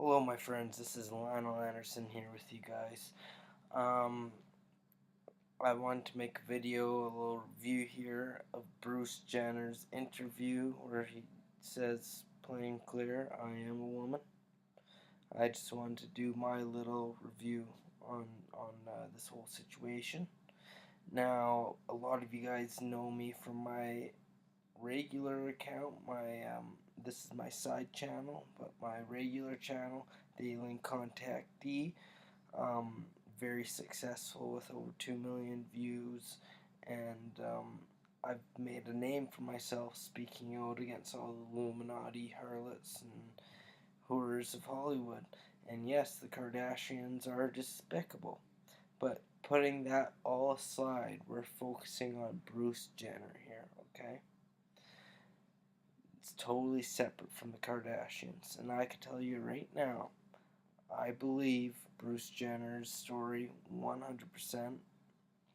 Hello, my friends. This is Linol Anderson here with you guys. Um, I wanted to make a video, a little review here of Bruce Jenner's interview where he says plain clear, I am a woman. I just wanted to do my little review on this whole situation. Now, a lot of you guys know me from my regular account. This is my side channel, but my regular channel, the Alien Contactee, um, very successful with over 2 million views, and I've made a name for myself speaking out against all the Illuminati harlots and whores of Hollywood. And yes, the Kardashians are despicable, but putting that all aside, we're focusing on Bruce Jenner here, okay? It's totally separate from the Kardashians, and I can tell you right now, I believe Bruce Jenner's story 100%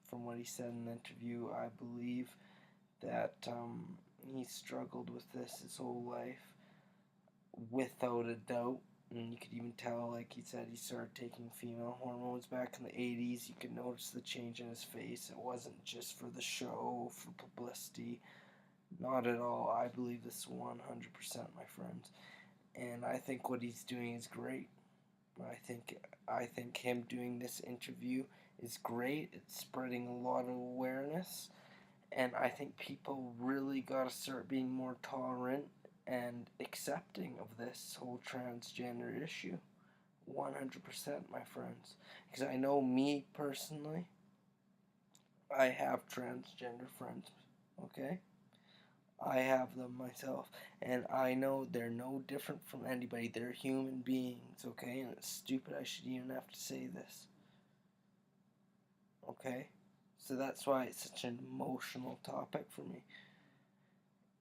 from what he said in the interview. I believe that he struggled with this his whole life, without a doubt. And you could even tell, like he said, he started taking female hormones back in the 80s. You could notice the change in his face. It wasn't just for the show, for publicity. Not at all. I believe this 100%, my friends. And I think what he's doing is great. I think him doing this interview is great. It's spreading a lot of awareness, and I think people really got to start being more tolerant and accepting of this whole transgender issue. 100%, my friends. Because I know me personally, I have transgender friends, okay? I have them myself, and I know they're no different from anybody. They're human beings, okay? And it's stupid I should even have to say this, okay? So that's why it's such an emotional topic for me.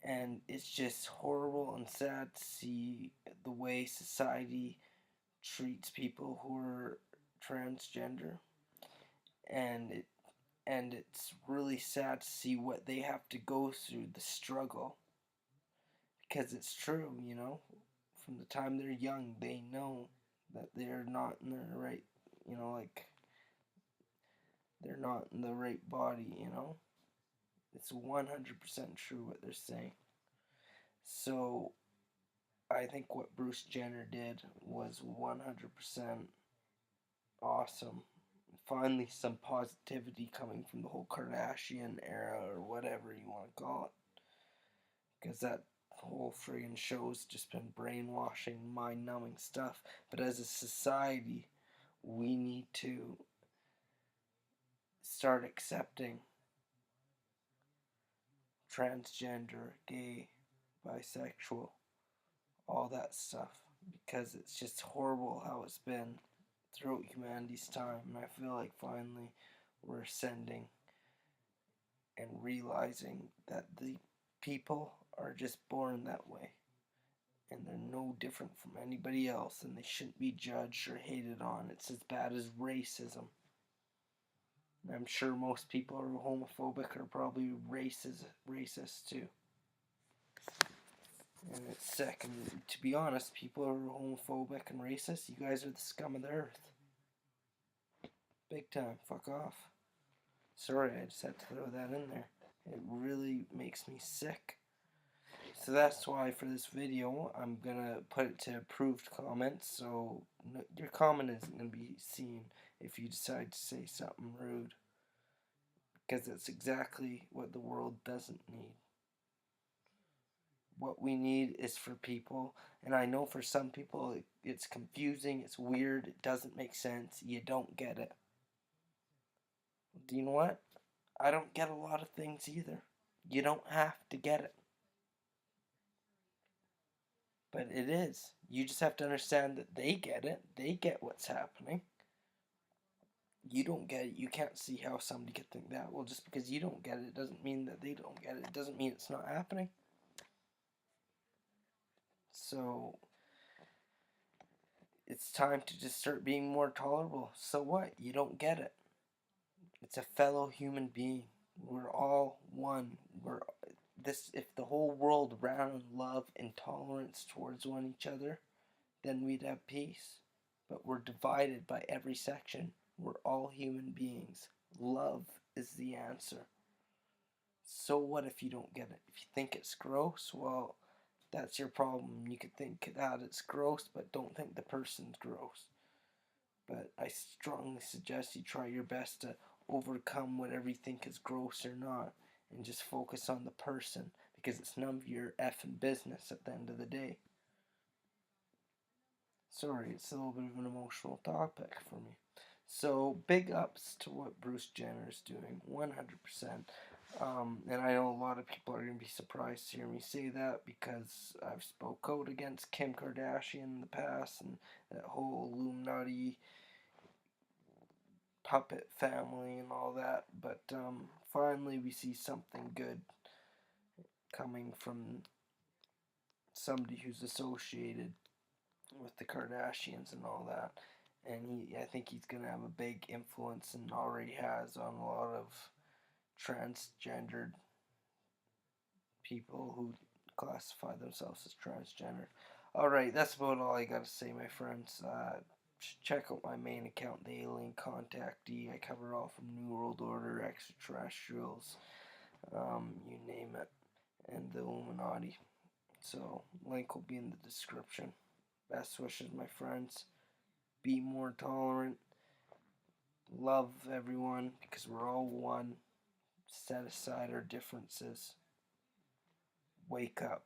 And it's just horrible and sad to see the way society treats people who are transgender, and it's really sad to see what they have to go through, the struggle, because it's true, you know. From the time they're young, they know that they're not in their right, you know, like they're not in the right body, you know. It's 100% true what they're saying. So I think what Bruce Jenner did was 100% awesome. Finally, some positivity coming from the whole Kardashian era or whatever you want to call it. Because that whole friggin' show's just been brainwashing, mind numbing stuff. But as a society, we need to start accepting transgender, gay, bisexual, all that stuff, because it's just horrible how it's been throughout humanity's time, and I feel like finally we're ascending and realizing that the people are just born that way, and they're no different from anybody else, and they shouldn't be judged or hated on. It's as bad as racism. And I'm sure most people who are homophobic are probably racist too. And it's sick. And to be honest, people who are homophobic and racist, you guys are the scum of the earth. Big time. Fuck off. Sorry, I just had to throw that in there. It really makes me sick. So that's why for this video, I'm gonna put it to approved comments, so your comment isn't gonna be seen if you decide to say something rude. Because that's exactly what the world doesn't need. What we need is for people, and I know for some people it's confusing, it's weird, it doesn't make sense, you don't get it. Do you know what? I don't get a lot of things either. You don't have to get it. But it is. You just have to understand that they get it. They get what's happening. You don't get it. You can't see how somebody could think that. Well, just because you don't get it, it doesn't mean that they don't get it. It doesn't mean it's not happening. So, it's time to just start being more tolerable. So what? You don't get it. It's a fellow human being. We're all one. If the whole world ran on love and tolerance towards one each other, then we'd have peace. But we're divided by every section. We're all human beings. Love is the answer. So what if you don't get it? If you think it's gross, well, that's your problem. You could think that it's gross, but don't think the person's gross. But I strongly suggest you try your best to overcome whatever you think is gross or not, and just focus on the person, because it's none of your effing business at the end of the day. Sorry, it's a little bit of an emotional topic for me. So, big ups to what Bruce Jenner is doing, 100%. And I know a lot of people are going to be surprised to hear me say that, because I've spoke out against Kim Kardashian in the past and that whole Illuminati puppet family and all that. But finally, we see something good coming from somebody who's associated with the Kardashians and all that. And I think he's gonna have a big influence, and already has, on a lot of transgendered people who classify themselves as transgender. Alright, that's about all I gotta say, my friends. Check out my main account, the Alien Contactee. I cover all from New World Order, extraterrestrials, you name it, and the Illuminati. So, link will be in the description. Best wishes, my friends. Be more tolerant. Love everyone, because we're all one. Set aside our differences. Wake up.